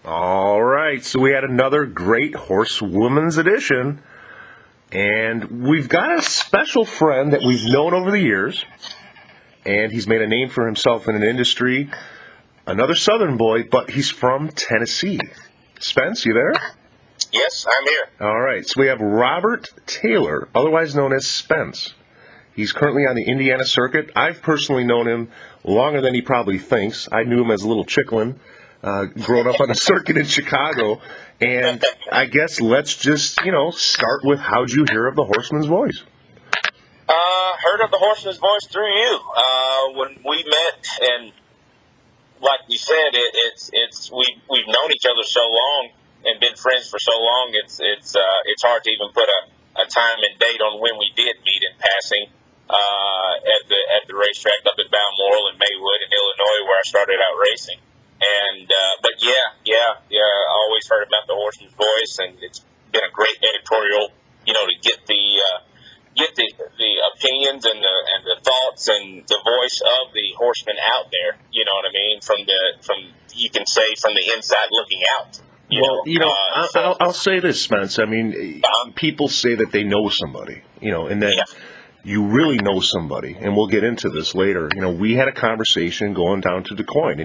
All right, so we had another great Horsewoman's edition, and we've got a special friend that we've known over the years, and he's made a name for himself in an industry. Another Southern boy, but he's from Tennessee. Spence, you there? Yes, I'm here. All right, so we have Robert Taylor, otherwise known as Spence. He's currently on the Indiana circuit. I've personally known him longer than he probably thinks. I knew him as a little chicklin, growing up on the circuit in Chicago. And I guess let's just, start with how'd you hear of the Horseman's voice? Heard of the Horseman's voice through you. When we met, and like you said, we've known each other so long and been friends for so long. It's hard to even put a time and date on when we did meet in passing at the racetrack up at Balmoral in Maywood in Illinois, where I started out racing. And but I always heard about the Horseman's voice, and it's been a great editorial, to get the opinions and the thoughts and the voice of the horseman out there. You know what I mean? From you can say from the inside looking out. I'll say this, Spence. I mean, people say that they know somebody, and that you really know somebody, and we'll get into this later. We had a conversation going down to DuQuoin,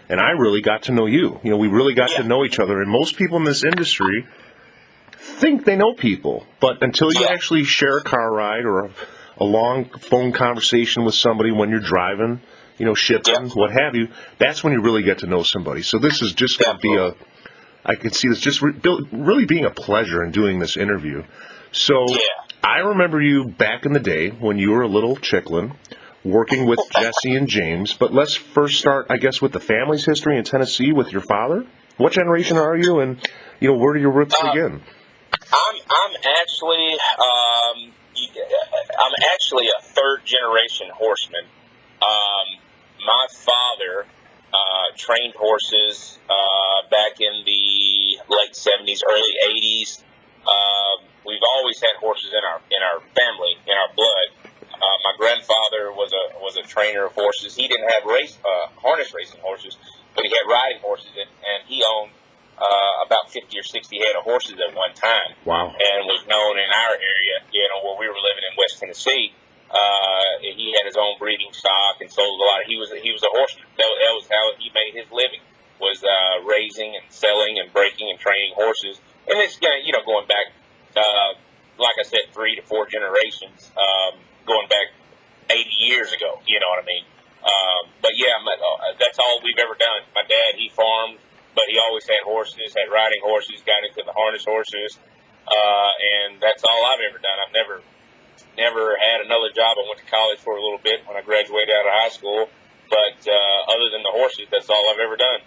and I really got to know you. We really got to know each other, and most people in this industry think they know people, but until you actually share a car ride or a long phone conversation with somebody when you're driving, shipping, what have you, that's when you really get to know somebody. So this is just going to be I can see this just really being a pleasure in doing this interview. So I remember you back in the day when you were a little chicklin, working with Jesse and James, but let's first start, I guess, with the family's history in Tennessee with your father. What generation are you, and, where do your roots begin? I'm actually a third generation horseman. My father trained horses back in the late 70s, early 80s. We've always had horses in our family, in our blood. My grandfather was a trainer of horses. He didn't have harness racing horses, but he had riding horses, and he owned about 50 or 60 head of horses at one time. Wow. And was known in our area, where we were living in West Tennessee. He had his own breeding stock and sold a lot. He was a horseman. That was how he made his living, was raising and selling and breaking and training horses. And it's going back, like I said, 3 to 4 generations, going back 80 years ago. You know what I mean? But that's all we've ever done. My dad, he farmed, but he always had horses, had riding horses, got into the harness horses, and that's all I've ever done. I've never had another job. I went to college for a little bit when I graduated out of high school, but other than the horses, that's all I've ever done.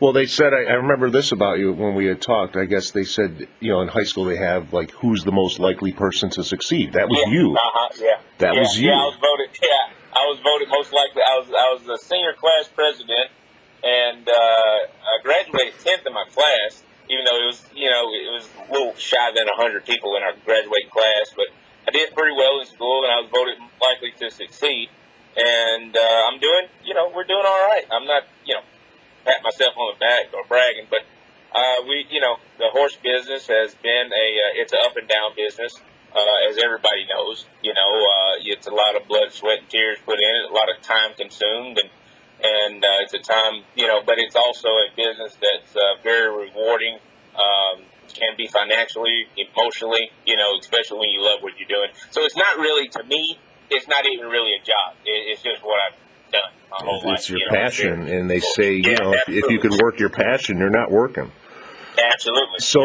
Well, they said, I remember this about you when we had talked. I guess they said, in high school they have, like, who's the most likely person to succeed. That was you. That was you. I was voted most likely. I was the senior class president, and I graduated 10th in my class, even though it was a little shy than 100 people in our graduating class, but I did pretty well in school, and I was voted likely to succeed. And I'm doing, we're doing all right. I'm not, pat myself on the back or bragging, but the horse business has been it's an up and down business, as everybody knows. It's a lot of blood, sweat, and tears put in it, a lot of time consumed, and it's a time, but it's also a business that's very rewarding. Can be financially, emotionally, especially when you love what you're doing. So it's not really, to me, it's not even really a job. It's just what I've done my whole life. It's your passion, and they say, if you can work your passion, you're not working. Absolutely. So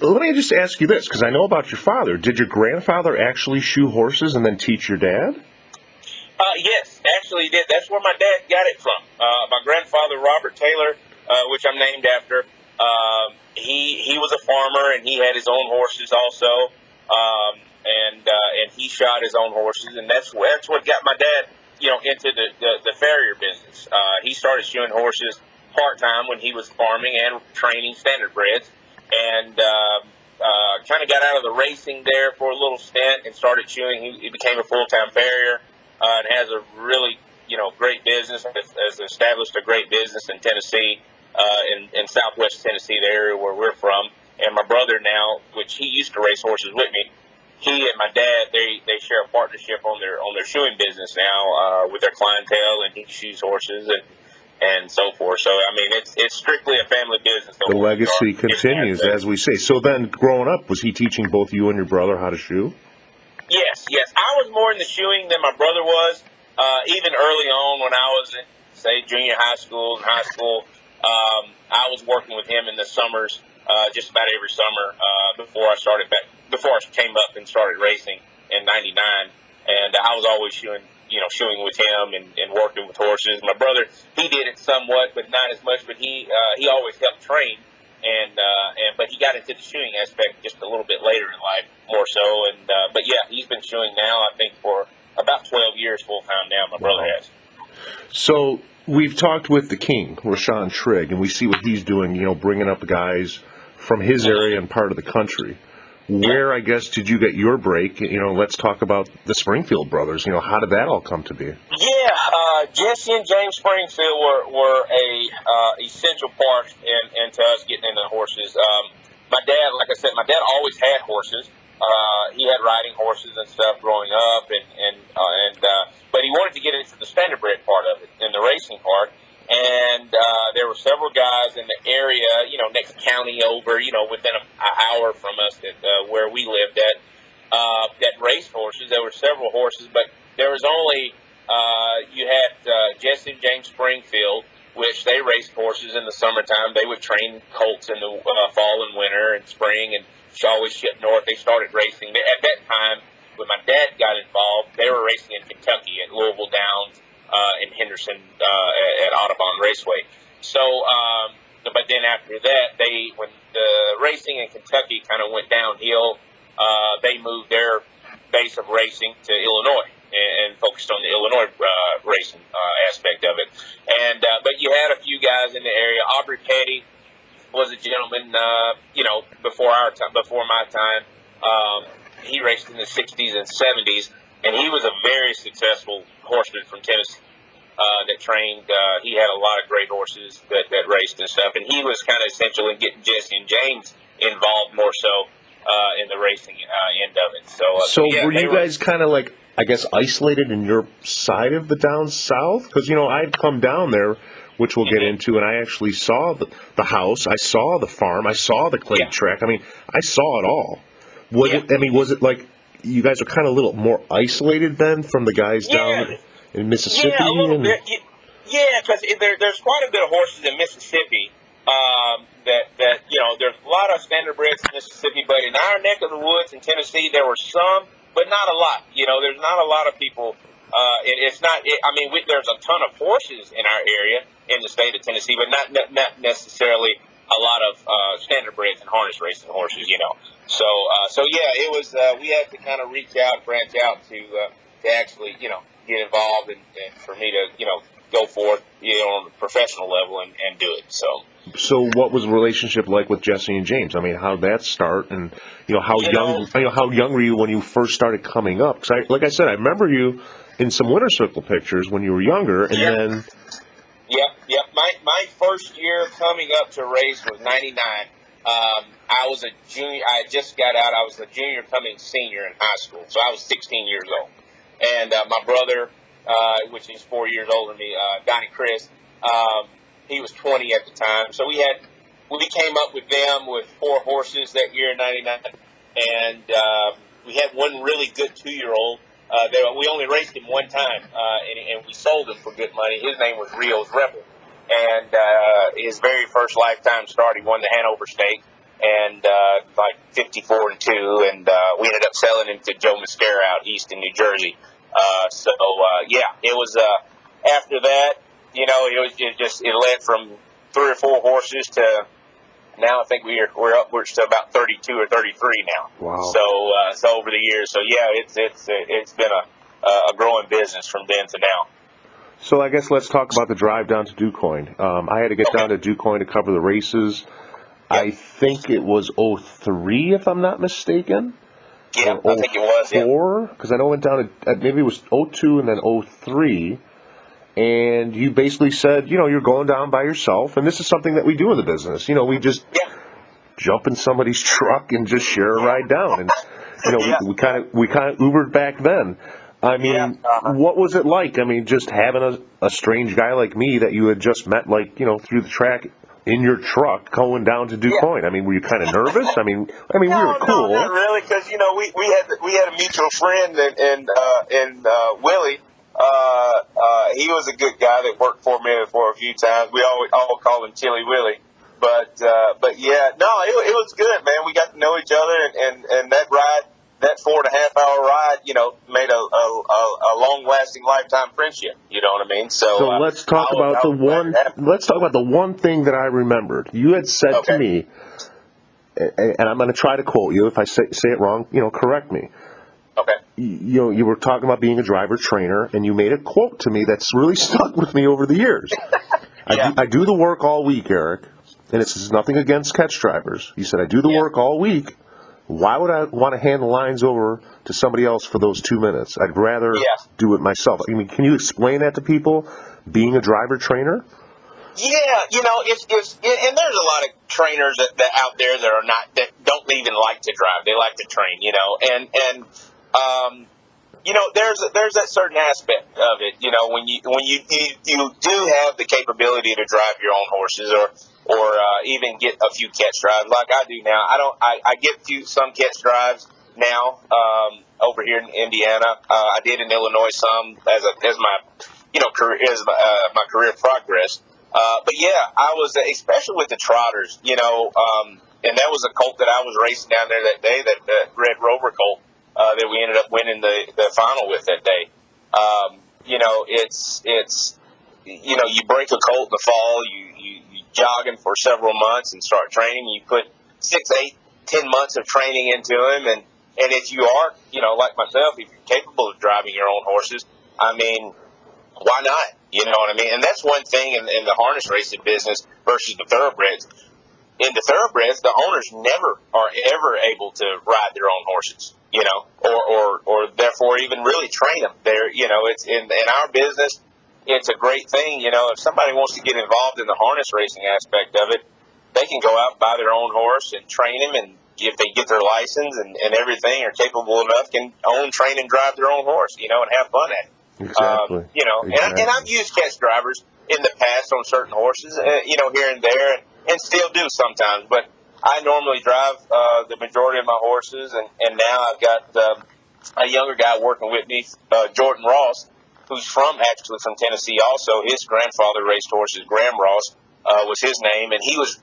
let me just ask you this, because I know about your father. Did your grandfather actually shoe horses and then teach your dad? Yes, actually he did. That's where my dad got it from. My grandfather, Robert Taylor, which I'm named after, he was a farmer, and he had his own horses also, and he shot his own horses, and that's what got my dad, into the farrier business. He started shoeing horses part-time when he was farming and training standardbreds, and kind of got out of the racing there for a little stint and started shoeing. He became a full-time farrier, and has a really, great business, has established a great business in Tennessee. in Southwest Tennessee, the area where we're from. And my brother now, which he used to race horses with me, he and my dad, they share a partnership on their shoeing business now with their clientele, and he shoes horses and so forth. So I mean, it's strictly a family business. The legacy continues, as we say. So then, growing up, was he teaching both you and your brother how to shoe? Yes. I was more in the shoeing than my brother was. Even early on, when I was in, say, junior high school and high school, I was working with him in the summers, just about every summer before I came up and started racing in '99, and I was always shoeing with him and working with horses. My brother, he did it somewhat, but not as much. But he always helped train, but he got into the shoeing aspect just a little bit later in life, more so. But yeah, he's been shoeing now, I think, for about 12 years full time now. My brother has. So we've talked with the king, Rashawn Trigg, and we see what he's doing. Bringing up guys from his area and part of the country. Where, I guess, did you get your break? Let's talk about the Springfield brothers. How did that all come to be? Yeah, Jesse and James Springfield were a essential part into us getting into horses. My dad, like I said, always had horses. He had riding horses and stuff growing up, but he wanted to get into the standardbred part of it, and the racing part. And there were several guys in the area, next county over, within an hour from us where we lived at, that raced horses. There were several horses, but there was only, you had Jesse and James Springfield, which they raced horses in the summertime. They would train colts in the fall and winter and spring, and always shipped north. They started racing. At that time, when my dad got involved, they were racing in Kentucky at Louisville Downs, in Henderson at Audubon Raceway. So, but then after that, when the racing in Kentucky kind of went downhill, they moved their base of racing to Illinois and focused on the Illinois racing aspect of it. And but you had a few guys in the area. Aubrey Petty was a gentleman, before my time. He raced in the 60s and 70s. And he was a very successful horseman from Tennessee that trained. He had a lot of great horses that raced and stuff. And he was kind of essential in getting Jesse and James involved more so in the racing end of it. So yeah, were you guys kind of like, I guess, isolated in your side of the down south? Because, I'd come down there, which we'll get into, and I actually saw the house. I saw the farm. I saw the clay track. I mean, I saw it all. Was it like, you guys are kind of a little more isolated then from the guys down in Mississippi? Yeah, a little bit. Yeah, because there's quite a bit of horses in Mississippi that there's a lot of standardbreds in Mississippi, but in our neck of the woods in Tennessee, there were some, but not a lot. There's not a lot of people. There's a ton of horses in our area in the state of Tennessee, but not necessarily a lot of standardbreds and harness racing horses, So yeah, it was. We had to kind of reach out, branch out to actually, get involved and for me to, go forth, on a professional level and do it. So what was the relationship like with Jesse and James? I mean, how did that start, and how young were you when you first started coming up? Because like I said, I remember you in some winter circle pictures when you were younger, and then. Yep. My first year coming up to race was '99. I was a junior. I just got out. I was a junior coming senior in high school, so I was 16 years old. And my brother, which is 4 years older than me, Donnie Chris, he was 20 at the time. So we came up with them with 4 horses that year in '99, and we had one really good 2-year-old. We only raced him one time, and we sold him for good money. His name was Rio's Rebel, and his very first lifetime start, he won the Hanover Stakes, and like 54-2, and we ended up selling him to Joe Mascara out east in New Jersey. It was after that, it led from 3 or 4 horses to. Now I think we're upwards to about 32 or 33 now. Wow. So over the years, it's been a growing business from then to now. So I guess let's talk about the drive down to DuQuoin. I had to get down to DuQuoin to cover the races. Yep. I think it was 03, if I'm not mistaken. Yeah, I think it was. 04, because I know it went down to maybe it was 02 and then 03. and you basically said, you're going down by yourself, and this is something that we do in the business. We just jump in somebody's truck and just share a ride down, and we kind of Ubered back then. I mean, what was it like? I mean, just having a strange guy like me that you had just met, through the track in your truck going down to DuQuoin. I mean, were you kind of nervous? I mean, we were cool. No, not really, because we had a mutual friend and Willie. He was a good guy that worked for me for a few times. We all called him Chili Willie. But yeah, no, it was good, man. We got to know each other, and that ride, that 4.5-hour ride, made a long-lasting lifetime friendship. You know what I mean? So let's talk about the one thing that I remembered. You had said to me, and I'm going to try to quote you. If I say it wrong, correct me. Okay. You were talking about being a driver trainer, and you made a quote to me that's really stuck with me over the years. I do the work all week, Eric, and it's nothing against catch drivers. You said, I do the work all week. Why would I want to hand the lines over to somebody else for those 2 minutes? I'd rather do it myself. I mean, can you explain that to people, being a driver trainer? Yeah, it's and there's a lot of trainers that out there that don't even like to drive. They like to train, and there's that certain aspect of it, when you do have the capability to drive your own horses or even get a few catch drives like I do now. I get some catch drives now over here in Indiana. I did in Illinois some as my career progressed. But yeah, I was, especially with the trotters, and that was a colt that I was racing down there that day, that Red Rover colt that we ended up winning the final with that day. It's you break a colt in the fall, you jogging for several months and start training. You put 6, 8, 10 months of training into him, and if you are, like myself, if you're capable of driving your own horses, I mean, why not? You know what I mean? And that's one thing in the harness racing business versus the thoroughbreds. In the thoroughbreds, the owners never are ever able to ride their own horses, or therefore even really train them. It's in our business, it's a great thing. If somebody wants to get involved in the harness racing aspect of it, they can go out and buy their own horse and train him, and if they get their license and everything, are capable enough, can own, train, and drive their own horse, and have fun at it. Exactly. And I've used catch drivers in the past on certain horses, here and there, and still do sometimes. But I normally drive the majority of my horses, and now I've got a younger guy working with me, Jordan Ross, who's from Tennessee. Also, his grandfather raced horses. Graham Ross was his name, and he was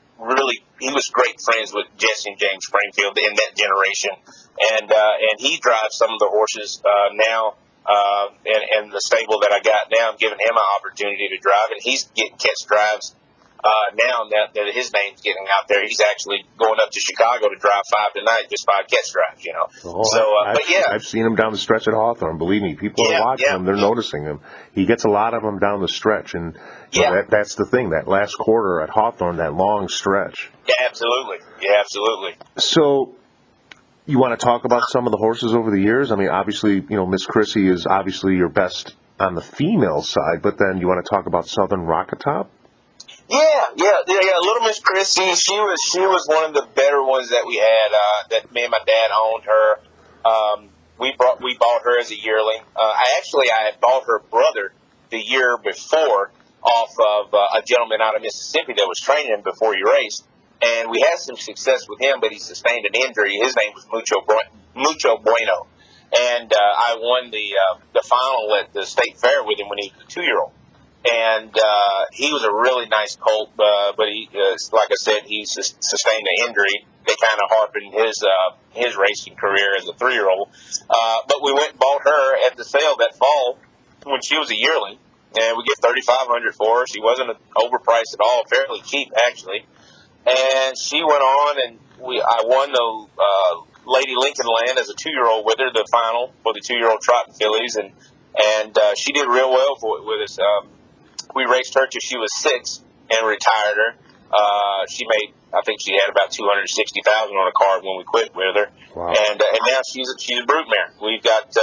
great friends with Jesse and James Springfield in that generation, and he drives some of the horses now. And the stable that I got now, I'm giving him an opportunity to drive, and he's getting catch drives now that his name's getting out there. He's actually going up to Chicago to drive 5 tonight, just 5 catch drives, I've seen him down the stretch at Hawthorne. Believe me, people are watching him. They're noticing him. He gets a lot of them down the stretch, and that's the thing. That last quarter at Hawthorne, that long stretch. Yeah, absolutely. Yeah, absolutely. So, you want to talk about some of the horses over the years? I mean, obviously, Miss Christy is obviously your best on the female side, but then you want to talk about Southern Rocket Top? Yeah. Little Miss Christy, she was one of the better ones that we had. That me and my dad owned her. We bought her as a yearling. I had bought her brother the year before off of a gentleman out of Mississippi that was training him before he raced. And we had some success with him, but he sustained an injury. His name was Mucho Bueno. And I won the final at the state fair with him when he was a 2-year-old. And he was a really nice colt, but he, like I said, he sustained an injury that kind of harpened his racing career as a 3-year-old. But we went and bought her at the sale that fall when she was a yearling, and we get $3,500 for her. She wasn't overpriced at all, fairly cheap actually. And she went on, and I won the Lady Lincoln Land as a 2-year-old with her, the final for the 2-year-old trotting fillies, and she did real well with us. We raced her till she was 6 and retired her. I think she had about $260,000 on a card when we quit with her. Wow. And now she's a broodmare. We've got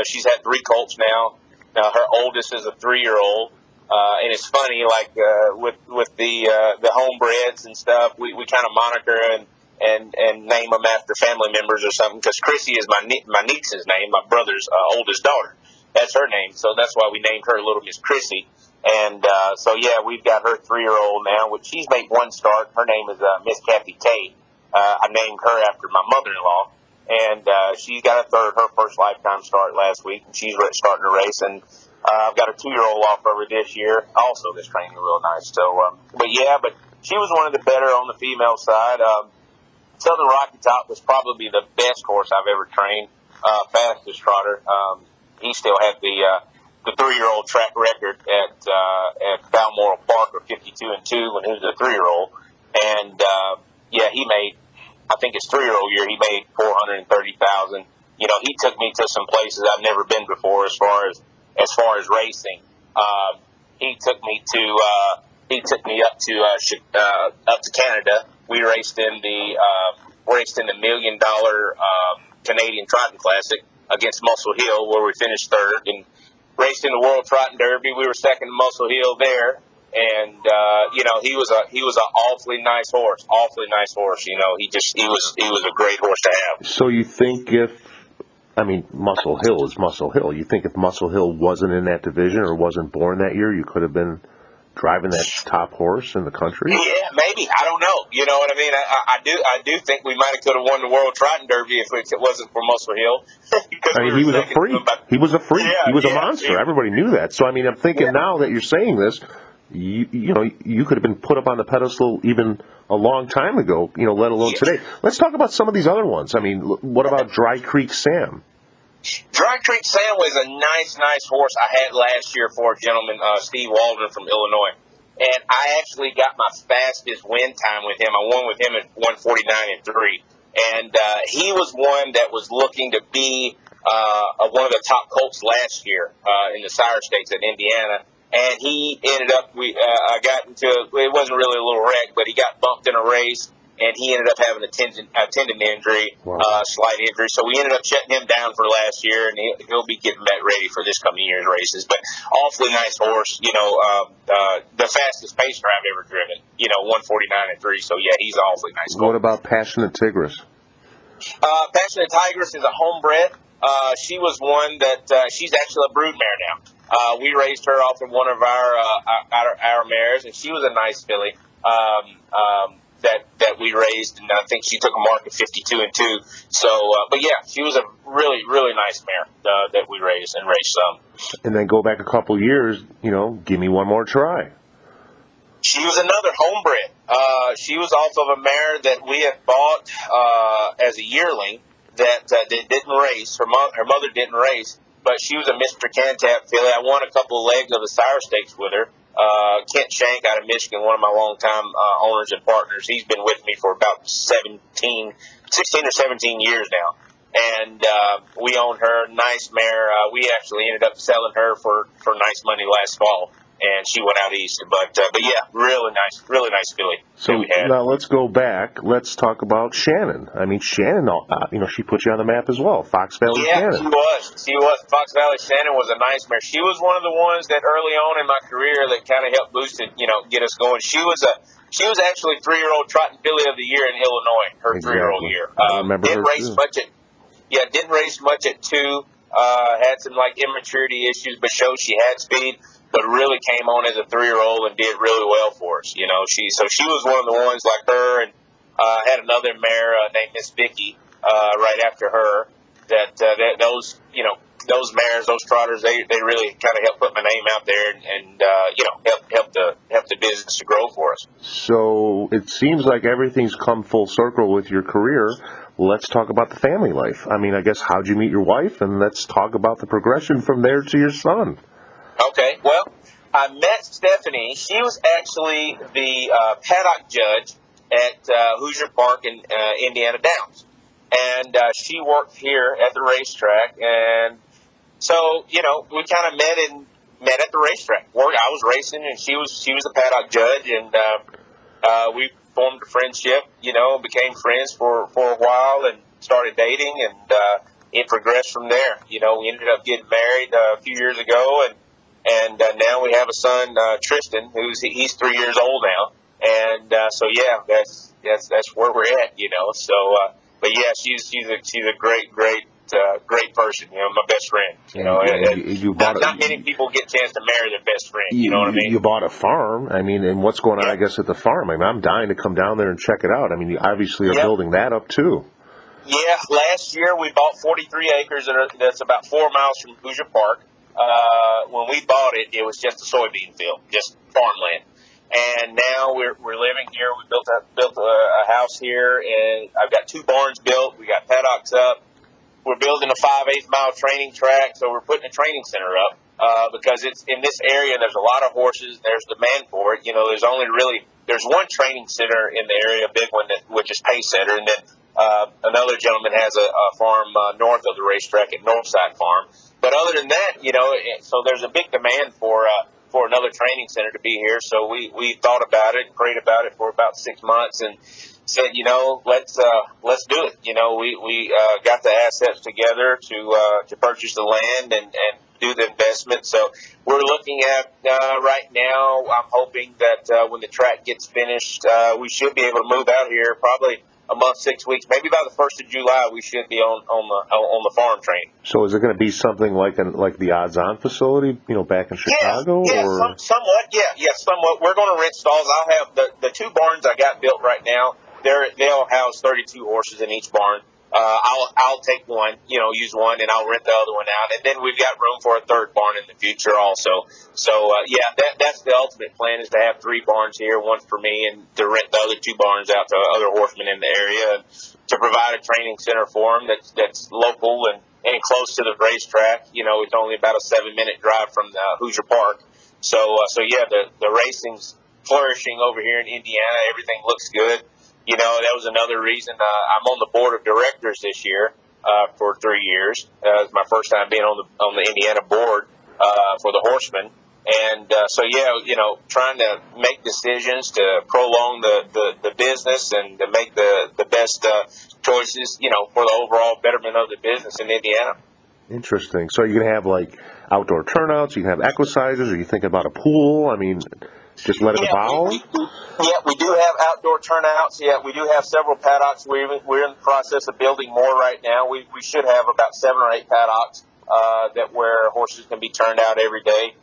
she's had 3 colts now. Now her oldest is a 3-year-old. And it's funny, like with the homebreds and stuff, we kind of moniker and name them after family members or something. Because Christy is my niece's name, my brother's oldest daughter. That's her name, so that's why we named her Little Miss Christy. And so yeah, we've got her 3-year-old now, which she's made one start. Her name is Miss Kathy Tate. I named her after my mother-in-law, and she's got her first lifetime start last week, and she's starting to race. And I've got a 2-year-old off of her this year, also that's training real nice. So, but she was one of the better on the female side. Southern Rocky Top was probably the best horse I've ever trained, fastest trotter. He still had the 3-year-old track record at Balmoral Park, or 52-2 when he was a 3-year-old. And he made, I think his 3-year-old year, he made $430,000. You know, he took me to some places I've never been before as far as racing. He took me up to Canada. We raced in the $1 million Canadian Trotting Classic against Muscle Hill, where we finished third, and raced in the World Trotting Derby. We were second to Muscle Hill there, and he was an awfully nice horse. You know, he was a great horse to have. So you think Muscle Hill is Muscle Hill. You think if Muscle Hill wasn't in that division or wasn't born that year, you could have been driving that top horse in the country? Yeah, maybe. I don't know. You know what I mean? I do think we might have could have won the World Trotting Derby if it wasn't for Muscle Hill. He was a freak. He was a freak. Yeah, he was a monster. Yeah. Everybody knew that. So, I'm thinking now that you're saying this, you could have been put up on the pedestal even a long time ago, let alone today. Let's talk about some of these other ones. What about Dry Creek Sam? Dry Creek Sam was a nice horse I had last year for a gentleman, Steve Waldron from Illinois. And I actually got my fastest win time with him. I won with him at 149-3. And he was one that was looking to be one of the top colts last year in the Sire Stakes at Indiana. And he ended up, I got into, it wasn't really a little wreck, but he got bumped in a race. And he ended up having a tendon injury, wow. Slight injury. So we ended up shutting him down for last year, and he'll be getting back ready for this coming year's races. But awfully nice horse, the fastest pacer I've ever driven, 149-3. So, yeah, he's an awfully nice horse. What about Passionate Tigress? Passionate Tigress is a homebred. She was one that she's actually a brood mare now. We raised her off of one of our mares, and she was a nice filly. That we raised, and I think she took a mark of 52-2. So, but yeah, she was a really, really nice mare that we raised and raced some. And then go back a couple years, give me one more try. She was another homebred. She was off of a mare that we had bought as a yearling that didn't race. Her mother didn't race, but she was a Mr. Cantab filly. I won a couple of legs of the Sire Stakes with her. Kent Shank out of Michigan, one of my longtime owners and partners. He's been with me for about 16 or 17 years now. And we own her, nice mare. We actually ended up selling her for nice money last fall. And she went out east. But yeah, really nice filly. So now let's go back. Let's talk about Shannon. Shannon, she put you on the map as well. Fox Valley Shannon. Yeah, she was. Fox Valley Shannon was a nice mare. She was one of the ones that early on in my career that kind of helped boost it, get us going. She was actually 3-year-old trotting filly of the year in Illinois, her 3-year-old year. I remember her too. Didn't race much at 2. Had some immaturity issues, but showed she had speed. But really came on as a 3-year-old and did really well for us. She was one of the ones like her, and had another mare named Miss Vicky right after her. That those mares, those trotters, they really kind of helped put my name out there and help the business to grow for us. So it seems like everything's come full circle with your career. Let's talk about the family life. I guess how'd you meet your wife, and let's talk about the progression from there to your son. Okay, well, I met Stephanie. She was actually the paddock judge at Hoosier Park in Indiana Downs. And she worked here at the racetrack. And so, we kind of met at the racetrack. I was racing, and she was the paddock judge. And we formed a friendship, became friends for a while and started dating. And it progressed from there. We ended up getting married a few years ago, and And now we have a son, Tristan, he's 3 years old now. And so yeah, that's where we're at, you know. So, but yeah, she's a great person, you know, my best friend. You know, not many people get a chance to marry their best friend. You know what I mean? You bought a farm. I mean, and what's going on? I guess at the farm. I mean, I'm dying to come down there and check it out. I mean, you obviously are building that up too. Yeah, last year we bought 43 acres. That's about 4 miles from Hoosier Park. When we bought it, it was just a soybean field, just farmland. And now we're living here. We built a house here, and I've got 2 barns built. We got paddocks up. We're building a 5/8 mile training track, so we're putting a training center up because it's in this area. There's a lot of horses. There's demand for it. You know, there's one training center in the area, a big one, which is Pace Center, and then another gentleman has a farm north of the racetrack at Northside Farm. But other than that, you know, so there's a big demand for another training center to be here. So we thought about it and prayed about it for about 6 months and said, you know, let's do it. You know, we got the assets together to purchase the land and do the investment. So we're looking at right now. I'm hoping that when the track gets finished, we should be able to move out here probably a month, 6 weeks, maybe by the 1st of July, we should be on the farm training. So is it going to be something like the odds-on facility, you know, back in Chicago? Somewhat. Somewhat. We're going to rent stalls. I'll have the 2 barns I got built right now. They'll house 32 horses in each barn. I'll take one, you know, use one, and I'll rent the other one out. And then we've got room for a 3rd barn in the future also. So, that's the ultimate plan, is to have 3 barns here, one for me, and to rent the other 2 barns out to other horsemen in the area, and to provide a training center for them that's local and close to the racetrack. You know, it's only about a 7-minute drive from Hoosier Park. So the racing's flourishing over here in Indiana. Everything looks good. You know, that was another reason I'm on the board of directors this year for 3 years. It's my first time being on the Indiana board for the Horseman. And you know, trying to make decisions to prolong the business and to make the best choices, you know, for the overall betterment of the business in Indiana. Interesting. So you're going to have, like, outdoor turnouts? You can have exercises? Are you thinking about a pool? I mean, just let it evolve? We do have outdoor turnouts. Yeah, we do have several paddocks. We're in the process of building more right now. We should have about 7 or 8 paddocks where horses can be turned out every day.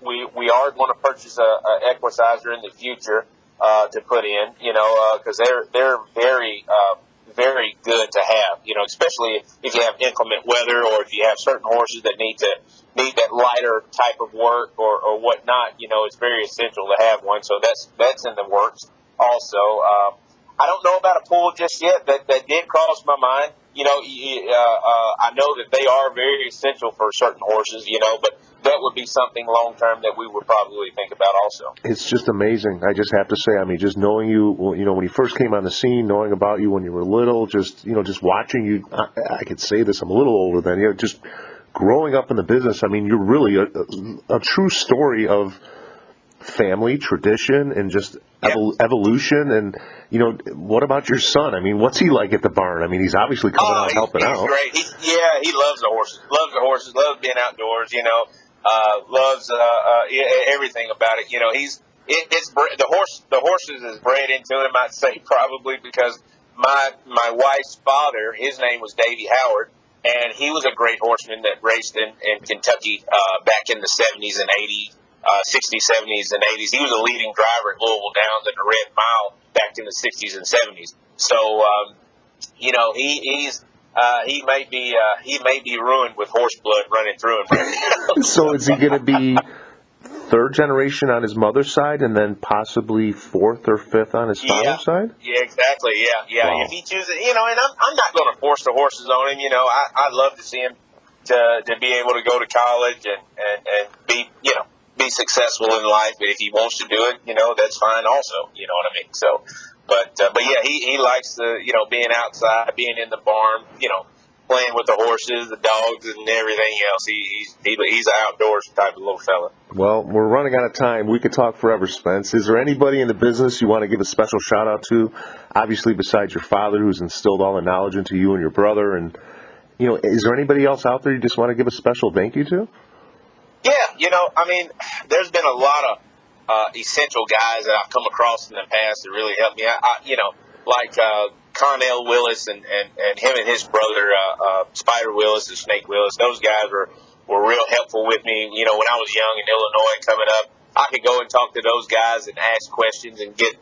We are going to purchase a equicizer in the future to put in, you know, because they're very good to have, you know, especially if you have inclement weather or if you have certain horses that need that lighter type of work or whatnot. You know, it's very essential to have one. So that's in the works also. I don't know about a pool just yet. That did cross my mind. You know, I know that they are very essential for certain horses, you know, but that would be something long term that we would probably think about also. It's just amazing. I just have to say, I mean, just knowing you, you know, when you first came on the scene, knowing about you when you were little, just watching you, I could say this, I'm a little older than you, just growing up in the business. I mean, you're really a true story of family, tradition, and just evolution. And, you know, what about your son? I mean, what's he like at the barn? I mean, he's obviously coming out helping out. He's great. He loves the horses, loves being outdoors, you know, loves everything about it. You know, the horses is bred into him, I'd say, probably because my wife's father, his name was Davy Howard, and he was a great horseman that raced in Kentucky back in the 70s and 80s. 60s, 70s, and 80s. He was a leading driver at Louisville Downs and the Red Mile back in the 60s and 70s. So, you know, he may be ruined with horse blood running through him right now. So is he going to be 3rd generation on his mother's side and then possibly 4th or 5th on his father's side? Yeah, exactly. Yeah. Wow. If he chooses, you know, and I'm not going to force the horses on him. You know, I'd love to see him to be able to go to college and be, you know, be successful in life. But if he wants to do it, you know, that's fine also. You know what I mean? So, but yeah, he likes being outside, being in the barn, you know, playing with the horses, the dogs, and everything else. He's an outdoors type of little fella. Well, we're running out of time. We could talk forever, Spence. Is there anybody in the business you want to give a special shout out to? Obviously, besides your father, who's instilled all the knowledge into you and your brother, and, you know, is there anybody else out there you just want to give a special thank you to? Yeah, I mean, there's been a lot of essential guys that I've come across in the past that really helped me. Like Connell Willis and him and his brother, Spider Willis and Snake Willis. Those guys were real helpful with me. When I was young in Illinois coming up, I could go and talk to those guys and ask questions and get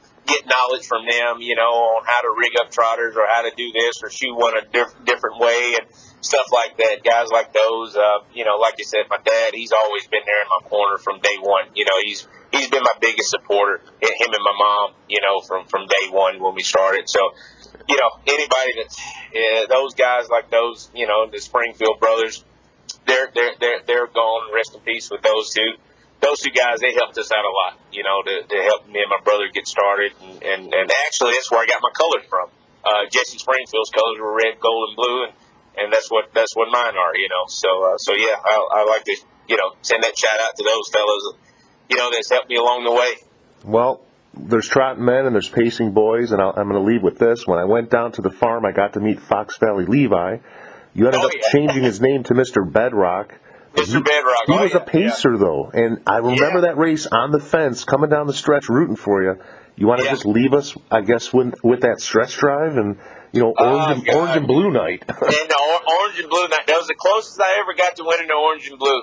knowledge from them, on how to rig up trotters or how to do this or shoe one a different way and stuff like that. Guys like those, like you said, my dad, he's always been there in my corner from day one. He's been my biggest supporter, him and my mom, from day one when we started. So, anybody those guys like those, the Springfield brothers, they're gone. Rest in peace with those two. Those two guys, they helped us out a lot, to help me and my brother get started. And actually, that's where I got my colors from. Jesse Springfield's colors were red, gold, and blue, and that's what mine are, So yeah, I like to, send that shout out to those fellows, that's helped me along the way. Well, there's trotting men and there's pacing boys, and I'm going to leave with this. When I went down to the farm, I got to meet Fox Valley Levi. You ended up changing his name to Mr. Bedrock. Mr. Bedrock. He was a pacer, though, and I remember that race on the fence, coming down the stretch, rooting for you. You want to just leave us, I guess, with that stretch drive and, orange and blue night. And the orange and blue night. That was the closest I ever got to winning the orange and blue.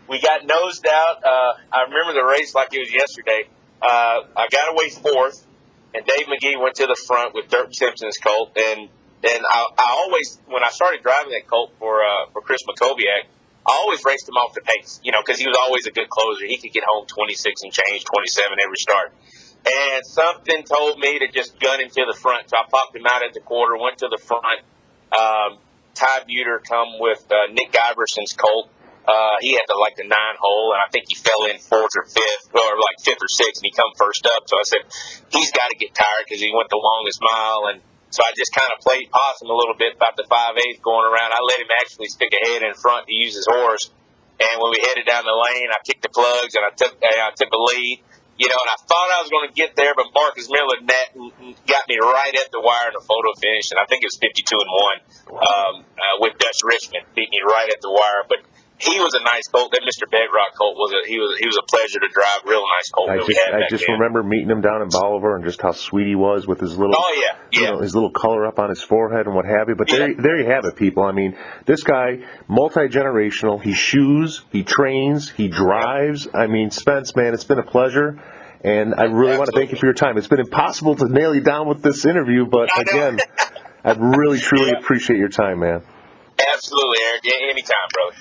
We got nosed out. I remember the race like it was yesterday. I got away fourth, and Dave McGee went to the front with Dirk Simpson's colt. And I always, when I started driving that colt for Chris McCobiac, I always raced him off the pace, because he was always a good closer. He could get home 26 and change, 27 every start. And something told me to just gun him to the front. So I popped him out at the quarter, went to the front. Ty Buter come with Nick Giverson's colt. He had the 9-hole, and I think he fell in fourth or fifth, or fifth or sixth, and he come first up. So I said, he's got to get tired because he went the longest mile. And so I just kind of played possum a little bit about the 5/8 going around. I let him actually stick a head in front to use his horse. And when we headed down the lane, I kicked the plugs and I took a lead. And I thought I was going to get there, but Marcus Miller got me right at the wire in the photo finish, and I think it was 52-1 with Dutch Richmond, beat me right at the wire. But he was a nice colt. That Mr. Bedrock colt was a pleasure to drive. Real nice colt. I just remember meeting him down in Bolivar and just how sweet he was with his little, his little color up on his forehead and what have you. But there you have it, people. I mean, this guy, multi-generational. He shoes, he trains, he drives. I mean, Spence, man, it's been a pleasure. And I really want to thank you for your time. It's been impossible to nail you down with this interview, but again, I really, truly appreciate your time, man. Absolutely, Eric. Anytime, brother.